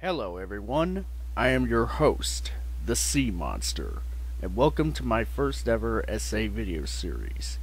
Hello everyone, I am your host, the Sea Monster, and welcome to my first ever essay video series.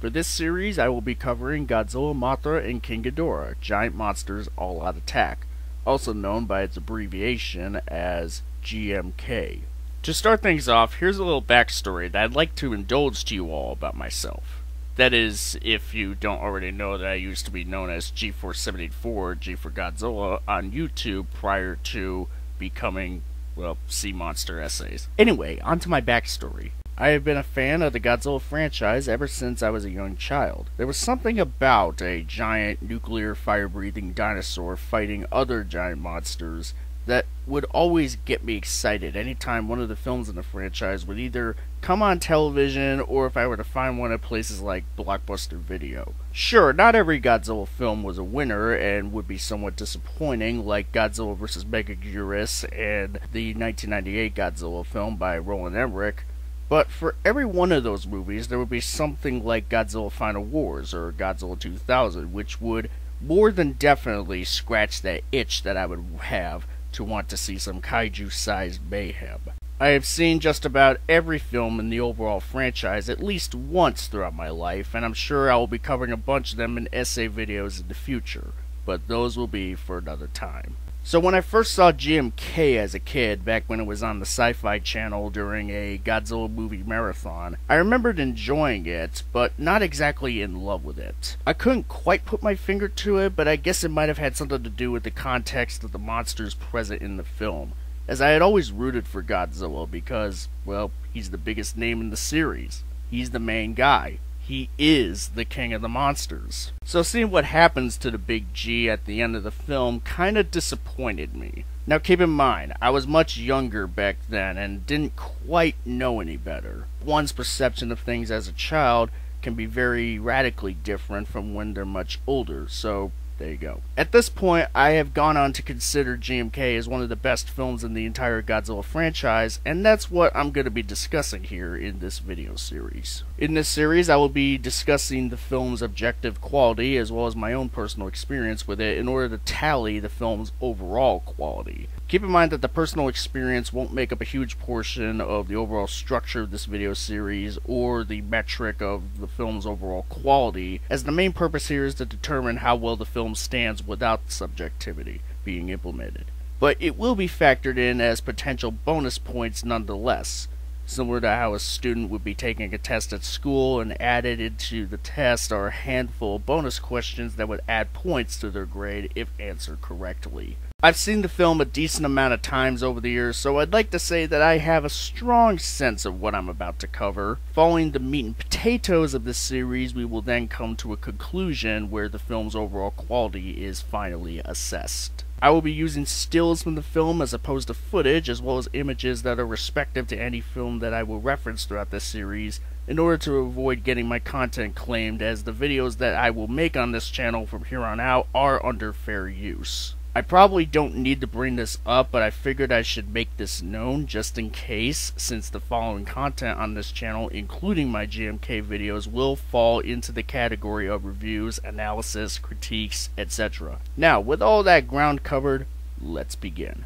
For this series I will be covering Godzilla, Mothra and King Ghidorah, Giant Monsters All Out Attack, also known by its abbreviation as GMK. To start things off, here's a little backstory that I'd like to indulge to you all about myself. That is, if you don't already know that I used to be known as G4784, G for Godzilla, on YouTube prior to becoming, well, Sea Monster Essays. Anyway, onto my backstory. I have been a fan of the Godzilla franchise ever since I was a young child. There was something about a giant nuclear fire-breathing dinosaur fighting other giant monsters that would always get me excited anytime one of the films in the franchise would either come on television or if I were to find one at places like Blockbuster Video. Sure, not every Godzilla film was a winner and would be somewhat disappointing, like Godzilla vs. Ghidorah and the 1998 Godzilla film by Roland Emmerich, but for every one of those movies there would be something like Godzilla Final Wars or Godzilla 2000, which would more than definitely scratch that itch that I would have to want to see some kaiju-sized mayhem. I have seen just about every film in the overall franchise at least once throughout my life, and I'm sure I will be covering a bunch of them in essay videos in the future, but those will be for another time. So when I first saw GMK as a kid, back when it was on the Sci-Fi Channel during a Godzilla movie marathon, I remembered enjoying it, but not exactly in love with it. I couldn't quite put my finger to it, but I guess it might have had something to do with the context of the monsters present in the film, as I had always rooted for Godzilla because, well, he's the biggest name in the series. He's the main guy. He is the king of the monsters. So seeing what happens to the big G at the end of the film kinda disappointed me. Now keep in mind, I was much younger back then and didn't quite know any better. One's perception of things as a child can be very radically different from when they're much older, so there you go. At this point, I have gone on to consider GMK as one of the best films in the entire Godzilla franchise, and that's what I'm going to be discussing here in this video series. In this series, I will be discussing the film's objective quality as well as my own personal experience with it in order to tally the film's overall quality. Keep in mind that the personal experience won't make up a huge portion of the overall structure of this video series or the metric of the film's overall quality, as the main purpose here is to determine how well the film stands without subjectivity being implemented. But it will be factored in as potential bonus points nonetheless, similar to how a student would be taking a test at school and added into the test are a handful of bonus questions that would add points to their grade if answered correctly. I've seen the film a decent amount of times over the years, so I'd like to say that I have a strong sense of what I'm about to cover. Following the meat and potatoes of this series, we will then come to a conclusion where the film's overall quality is finally assessed. I will be using stills from the film as opposed to footage, as well as images that are respective to any film that I will reference throughout this series, in order to avoid getting my content claimed, as the videos that I will make on this channel from here on out are under fair use. I probably don't need to bring this up, but I figured I should make this known just in case, since the following content on this channel, including my GMK videos, will fall into the category of reviews, analysis, critiques, etc. Now, with all that ground covered, let's begin.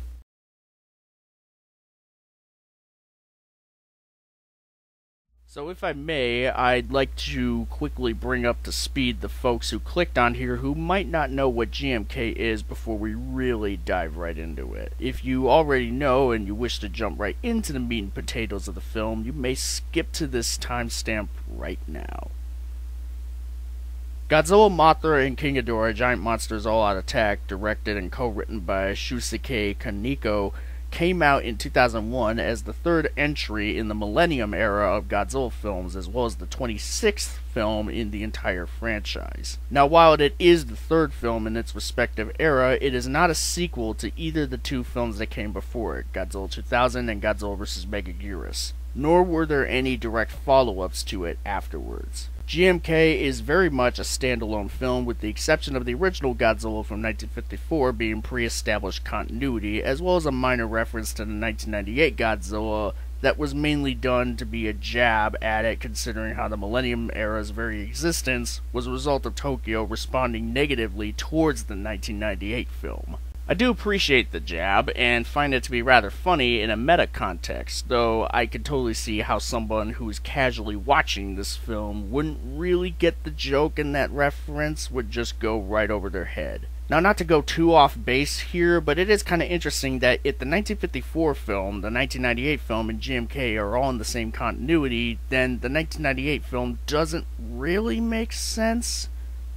So if I may, I'd like to quickly bring up to speed the folks who clicked on here who might not know what GMK is before we really dive right into it. If you already know and you wish to jump right into the meat and potatoes of the film, you may skip to this timestamp right now. Godzilla, Mothra and King Ghidorah, Giant Monsters All Out Attack, directed and co-written by Shusuke Kaneko, came out in 2001 as the third entry in the Millennium era of Godzilla films, as well as the 26th film in the entire franchise. Now, while it is the third film in its respective era, it is not a sequel to either the two films that came before it, Godzilla 2000 and Godzilla vs. Ghidorah, nor were there any direct follow-ups to it afterwards. GMK is very much a standalone film, with the exception of the original Godzilla from 1954 being pre-established continuity, as well as a minor reference to the 1998 Godzilla that was mainly done to be a jab at it, considering how the Millennium Era's very existence was a result of Tokyo responding negatively towards the 1998 film. I do appreciate the jab, and find it to be rather funny in a meta context, though I could totally see how someone who's casually watching this film wouldn't really get the joke, and that reference would just go right over their head. Now, not to go too off base here, but it is kind of interesting that if the 1954 film, the 1998 film, and GMK are all in the same continuity, then the 1998 film doesn't really make sense,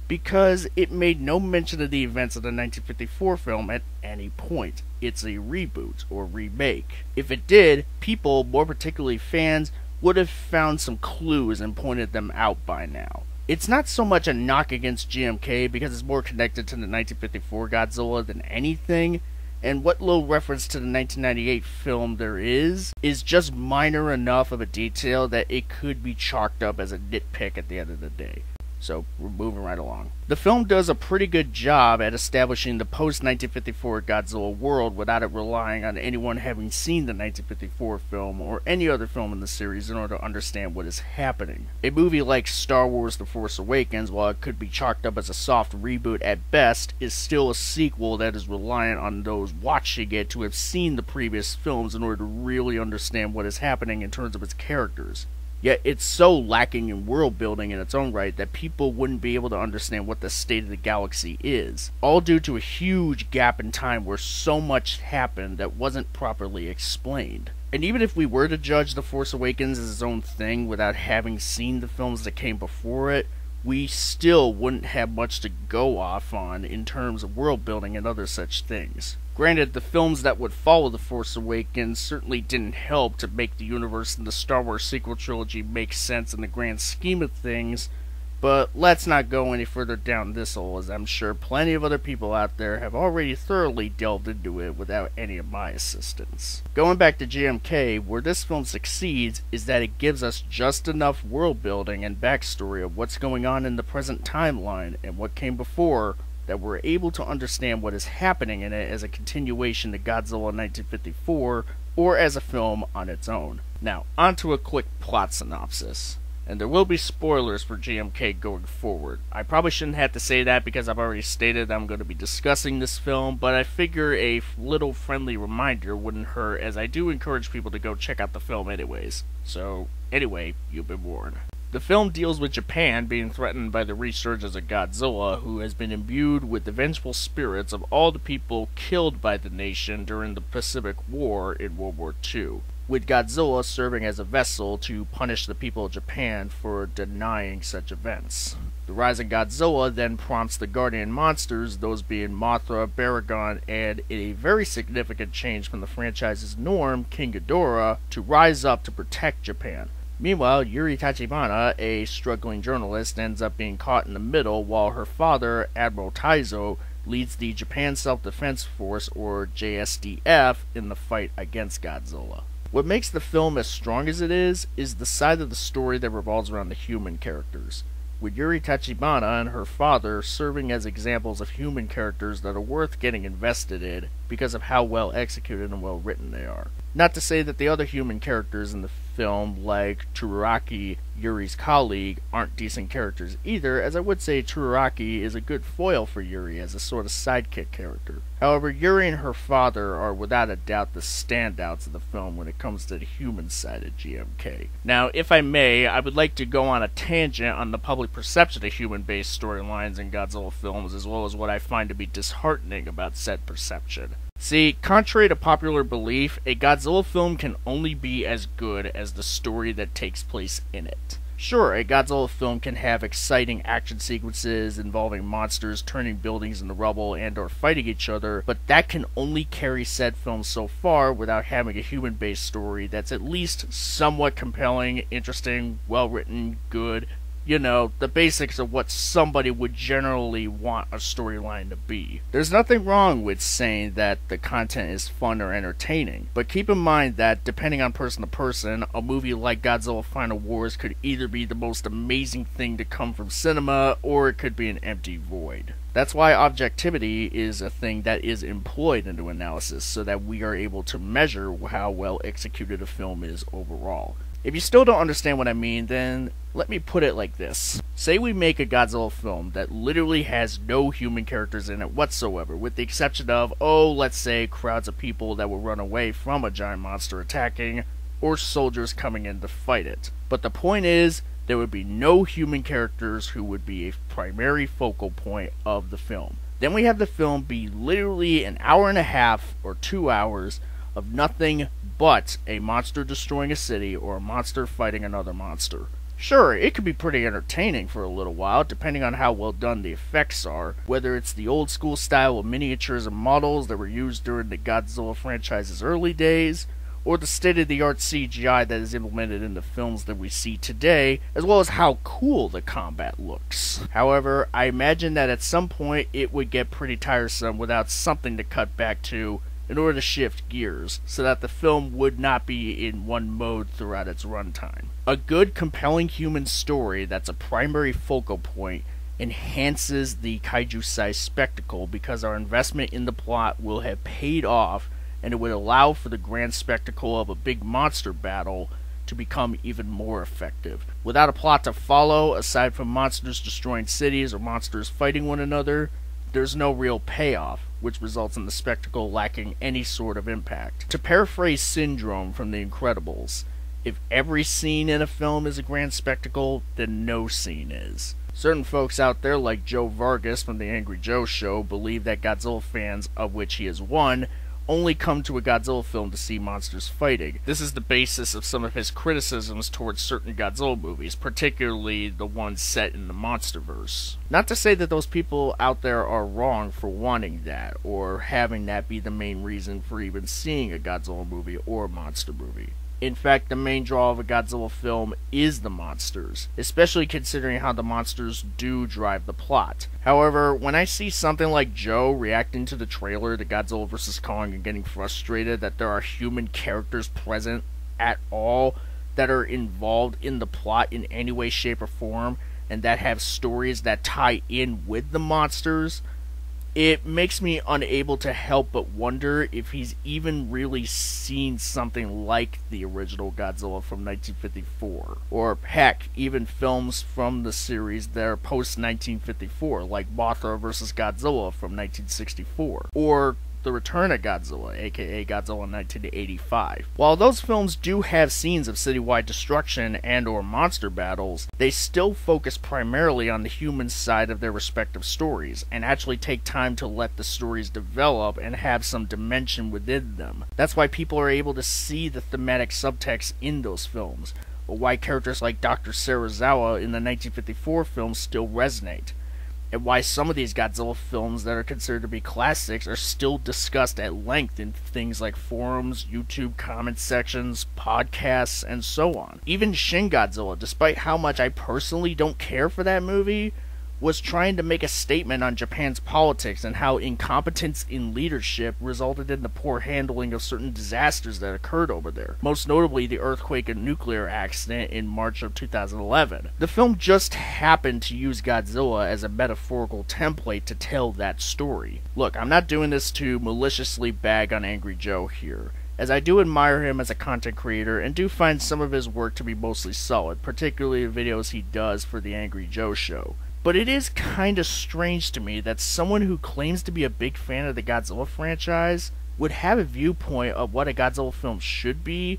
because it made no mention of the events of the 1954 film at any point. It's a reboot or remake. If it did, people, more particularly fans, would have found some clues and pointed them out by now. It's not so much a knock against GMK because it's more connected to the 1954 Godzilla than anything, and what little reference to the 1998 film there is just minor enough of a detail that it could be chalked up as a nitpick at the end of the day. So, we're moving right along. The film does a pretty good job at establishing the post-1954 Godzilla world without it relying on anyone having seen the 1954 film or any other film in the series in order to understand what is happening. A movie like Star Wars The Force Awakens, while it could be chalked up as a soft reboot at best, is still a sequel that is reliant on those watching it to have seen the previous films in order to really understand what is happening in terms of its characters. Yet it's so lacking in world building in its own right that people wouldn't be able to understand what the state of the galaxy is, all due to a huge gap in time where so much happened that wasn't properly explained. And even if we were to judge The Force Awakens as its own thing without having seen the films that came before it, we still wouldn't have much to go off on in terms of world building and other such things. Granted, the films that would follow The Force Awakens certainly didn't help to make the universe in the Star Wars sequel trilogy make sense in the grand scheme of things, but let's not go any further down this hole, as I'm sure plenty of other people out there have already thoroughly delved into it without any of my assistance. Going back to GMK, where this film succeeds is that it gives us just enough world building and backstory of what's going on in the present timeline and what came before, that we're able to understand what is happening in it as a continuation to Godzilla 1954, or as a film on its own. Now, onto a quick plot synopsis. And there will be spoilers for GMK going forward. I probably shouldn't have to say that because I've already stated I'm going to be discussing this film, but I figure a little friendly reminder wouldn't hurt, as I do encourage people to go check out the film anyways. So, anyway, you've been warned. The film deals with Japan being threatened by the resurgence of Godzilla, who has been imbued with the vengeful spirits of all the people killed by the nation during the Pacific War in World War II, with Godzilla serving as a vessel to punish the people of Japan for denying such events. The rise of Godzilla then prompts the guardian monsters, those being Mothra, Baragon, and in a very significant change from the franchise's norm, King Ghidorah, to rise up to protect Japan. Meanwhile, Yuri Tachibana, a struggling journalist, ends up being caught in the middle, while her father, Admiral Taizo, leads the Japan Self-Defense Force, or JSDF, in the fight against Godzilla. What makes the film as strong as it is the side of the story that revolves around the human characters, with Yuri Tachibana and her father serving as examples of human characters that are worth getting invested in because of how well executed and well written they are. Not to say that the other human characters in the film, like Tsuraki, Yuri's colleague, aren't decent characters either, as I would say Tsuraki is a good foil for Yuri as a sort of sidekick character. However, Yuri and her father are without a doubt the standouts of the film when it comes to the human side of GMK. Now, if I may, I would like to go on a tangent on the public perception of human-based storylines in Godzilla films, as well as what I find to be disheartening about said perception. See, contrary to popular belief, a Godzilla film can only be as good as the story that takes place in it. Sure, a Godzilla film can have exciting action sequences involving monsters turning buildings into rubble and or fighting each other, but that can only carry said film so far without having a human-based story that's at least somewhat compelling, interesting, well-written, good. You know, the basics of what somebody would generally want a storyline to be. There's nothing wrong with saying that the content is fun or entertaining, but keep in mind that, depending on person to person, a movie like Godzilla Final Wars could either be the most amazing thing to come from cinema, or it could be an empty void. That's why objectivity is a thing that is employed into analysis, so that we are able to measure how well executed a film is overall. If you still don't understand what I mean, then let me put it like this. Say we make a Godzilla film that literally has no human characters in it whatsoever, with the exception of, let's say crowds of people that will run away from a giant monster attacking, or soldiers coming in to fight it. But the point is, there would be no human characters who would be a primary focal point of the film. Then we have the film be literally an hour and a half or 2 hours of nothing but a monster destroying a city or a monster fighting another monster. Sure, it could be pretty entertaining for a little while, depending on how well done the effects are, whether it's the old school style of miniatures and models that were used during the Godzilla franchise's early days, or the state-of-the-art CGI that is implemented in the films that we see today, as well as how cool the combat looks. However, I imagine that at some point it would get pretty tiresome without something to cut back to in order to shift gears, so that the film would not be in one mode throughout its runtime. A good, compelling human story that's a primary focal point enhances the kaiju-sized spectacle because our investment in the plot will have paid off, and it would allow for the grand spectacle of a big monster battle to become even more effective. Without a plot to follow, aside from monsters destroying cities or monsters fighting one another, there's no real payoff, which results in the spectacle lacking any sort of impact. To paraphrase Syndrome from The Incredibles, if every scene in a film is a grand spectacle, then no scene is. Certain folks out there like Joe Vargas from The Angry Joe Show believe that Godzilla fans, of which he is one, only come to a Godzilla film to see monsters fighting. This is the basis of some of his criticisms towards certain Godzilla movies, particularly the ones set in the MonsterVerse. Not to say that those people out there are wrong for wanting that, or having that be the main reason for even seeing a Godzilla movie or a monster movie. In fact, the main draw of a Godzilla film is the monsters, especially considering how the monsters do drive the plot. However, when I see something like Joe reacting to the trailer to Godzilla vs. Kong and getting frustrated that there are human characters present at all that are involved in the plot in any way, shape, or form, and that have stories that tie in with the monsters, it makes me unable to help but wonder if he's even really seen something like the original Godzilla from 1954. Or heck, even films from the series that are post-1954, like Mothra vs. Godzilla from 1964. Or The Return of Godzilla, aka Godzilla 1985. While those films do have scenes of citywide destruction and or monster battles, they still focus primarily on the human side of their respective stories, and actually take time to let the stories develop and have some dimension within them. That's why people are able to see the thematic subtext in those films, or why characters like Dr. Serizawa in the 1954 film still resonate, and why some of these Godzilla films that are considered to be classics are still discussed at length in things like forums, YouTube comment sections, podcasts, and so on. Even Shin Godzilla, despite how much I personally don't care for that movie, was trying to make a statement on Japan's politics and how incompetence in leadership resulted in the poor handling of certain disasters that occurred over there, most notably the earthquake and nuclear accident in March of 2011. The film just happened to use Godzilla as a metaphorical template to tell that story. Look, I'm not doing this to maliciously bag on Angry Joe here, as I do admire him as a content creator and do find some of his work to be mostly solid, particularly the videos he does for The Angry Joe Show. But it is kinda strange to me that someone who claims to be a big fan of the Godzilla franchise would have a viewpoint of what a Godzilla film should be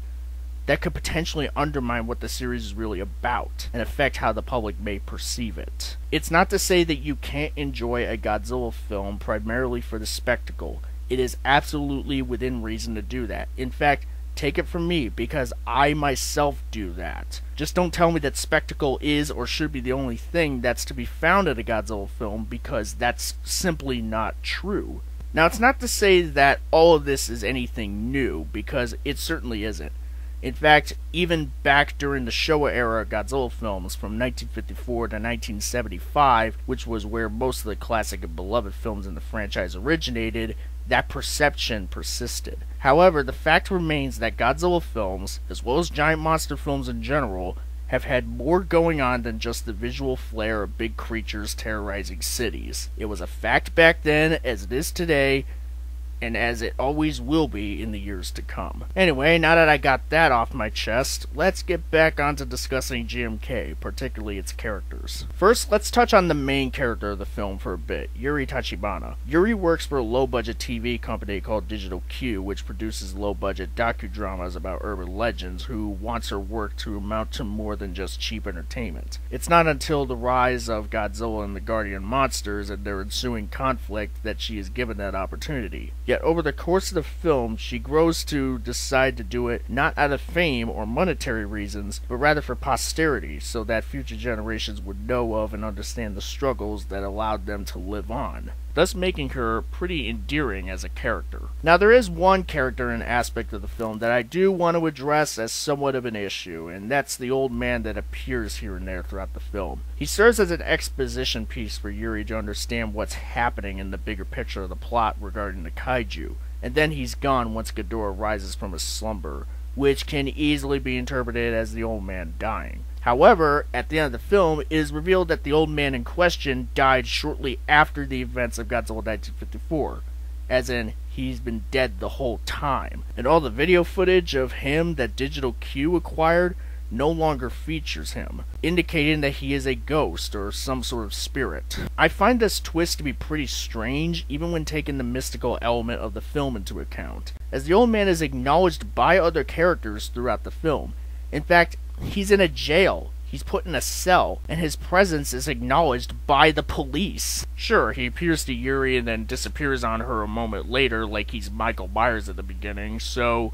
that could potentially undermine what the series is really about, and affect how the public may perceive it. It's not to say that you can't enjoy a Godzilla film primarily for the spectacle. It is absolutely within reason to do that. In fact, take it from me, because I myself do that. Just don't tell me that spectacle is or should be the only thing that's to be found in a Godzilla film, because that's simply not true. Now, it's not to say that all of this is anything new, because it certainly isn't. In fact, even back during the Showa era Godzilla films from 1954 to 1975, which was where most of the classic and beloved films in the franchise originated, that perception persisted. However, the fact remains that Godzilla films, as well as giant monster films in general, have had more going on than just the visual flair of big creatures terrorizing cities. It was a fact back then, as it is today, and as it always will be in the years to come. Anyway, now that I got that off my chest, let's get back onto discussing GMK, particularly its characters. First, let's touch on the main character of the film for a bit, Yuri Tachibana. Yuri works for a low-budget TV company called Digital Q, which produces low-budget docudramas about urban legends who wants her work to amount to more than just cheap entertainment. It's not until the rise of Godzilla and the Guardian monsters and their ensuing conflict that she is given that opportunity. Yet over the course of the film, she grows to decide to do it not out of fame or monetary reasons, but rather for posterity, so that future generations would know of and understand the struggles that allowed them to live on, thus making her pretty endearing as a character. Now, there is one character and aspect of the film that I do want to address as somewhat of an issue, and that's the old man that appears here and there throughout the film. He serves as an exposition piece for Yuri to understand what's happening in the bigger picture of the plot regarding the kaiju, and then he's gone once Ghidorah rises from his slumber, which can easily be interpreted as the old man dying. However, at the end of the film, it is revealed that the old man in question died shortly after the events of Godzilla 1954, as in, he's been dead the whole time, and all the video footage of him that Digital Q acquired no longer features him, indicating that he is a ghost or some sort of spirit. I find this twist to be pretty strange, even when taking the mystical element of the film into account, as the old man is acknowledged by other characters throughout the film. In fact, he's in a jail, he's put in a cell, and his presence is acknowledged by the police. Sure, he appears to Yuri and then disappears on her a moment later like he's Michael Myers at the beginning, so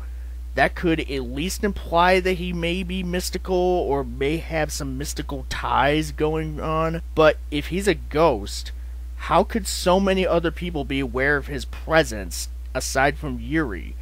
that could at least imply that he may be mystical or may have some mystical ties going on. But if he's a ghost, how could so many other people be aware of his presence aside from Yuri?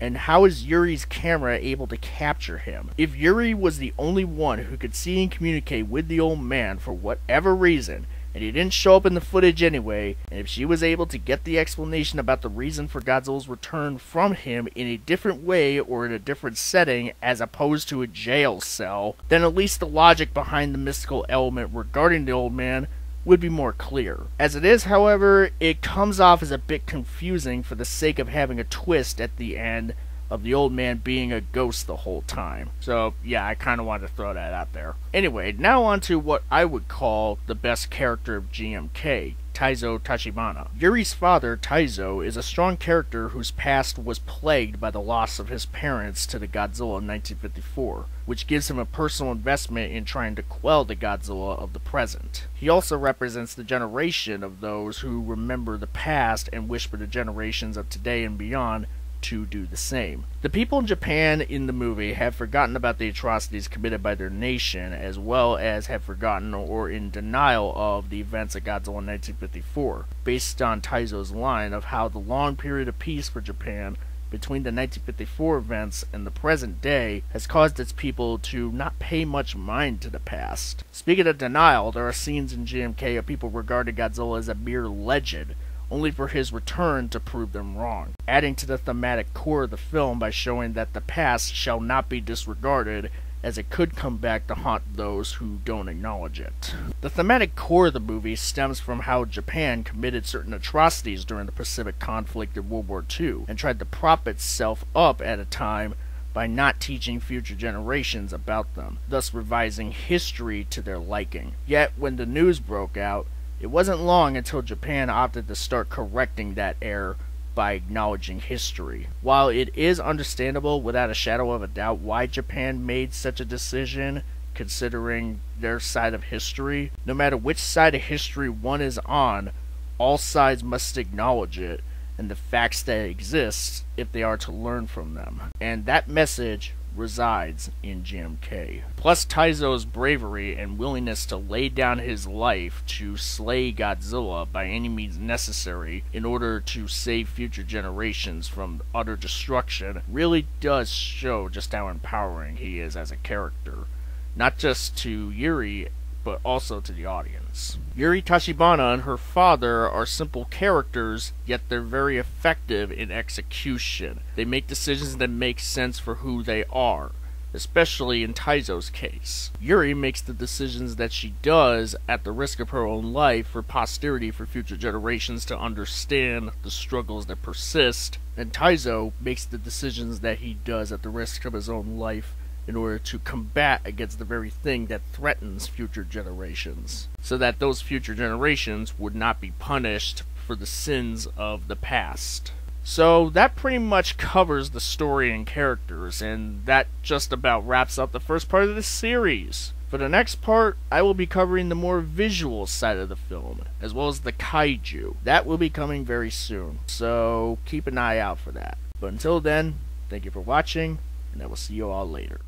And how is Yuri's camera able to capture him? If Yuri was the only one who could see and communicate with the old man for whatever reason, and he didn't show up in the footage anyway, and if she was able to get the explanation about the reason for Godzilla's return from him in a different way or in a different setting as opposed to a jail cell, then at least the logic behind the mystical element regarding the old man would be more clear. As it is, however, it comes off as a bit confusing for the sake of having a twist at the end of the old man being a ghost the whole time. So, yeah, I kind of wanted to throw that out there. Anyway, now on to what I would call the best character of GMK, Taizo Tachibana. Yuri's father, Taizo, is a strong character whose past was plagued by the loss of his parents to the Godzilla in 1954, which gives him a personal investment in trying to quell the Godzilla of the present. He also represents the generation of those who remember the past and wish for the generations of today and beyond to do the same. The people in Japan in the movie have forgotten about the atrocities committed by their nation, as well as have forgotten or in denial of the events of Godzilla in 1954, based on Taizo's line of how the long period of peace for Japan between the 1954 events and the present day has caused its people to not pay much mind to the past. Speaking of denial, there are scenes in GMK of people regarding Godzilla as a mere legend, only for his return to prove them wrong, adding to the thematic core of the film by showing that the past shall not be disregarded, as it could come back to haunt those who don't acknowledge it. The thematic core of the movie stems from how Japan committed certain atrocities during the Pacific conflict in World War II, and tried to prop itself up at a time by not teaching future generations about them, thus revising history to their liking. Yet, when the news broke out, it wasn't long until Japan opted to start correcting that error by acknowledging history. While it is understandable without a shadow of a doubt why Japan made such a decision, considering their side of history, no matter which side of history one is on, all sides must acknowledge it and the facts that exist if they are to learn from them. And that message resides in GMK. Plus Taizo's bravery and willingness to lay down his life to slay Godzilla by any means necessary in order to save future generations from utter destruction really does show just how empowering he is as a character, not just to Yuri, but also to the audience. Yuri Tachibana and her father are simple characters, yet they're very effective in execution. They make decisions that make sense for who they are. especially in Taizo's case. Yuri makes the decisions that she does at the risk of her own life for posterity, for future generations to understand the struggles that persist, and Taizo makes the decisions that he does at the risk of his own life in order to combat against the very thing that threatens future generations, so that those future generations would not be punished for the sins of the past. So that pretty much covers the story and characters, and that just about wraps up the first part of this series. For the next part, I will be covering the more visual side of the film, as well as the kaiju. That will be coming very soon, so keep an eye out for that. But until then, thank you for watching, and I will see you all later.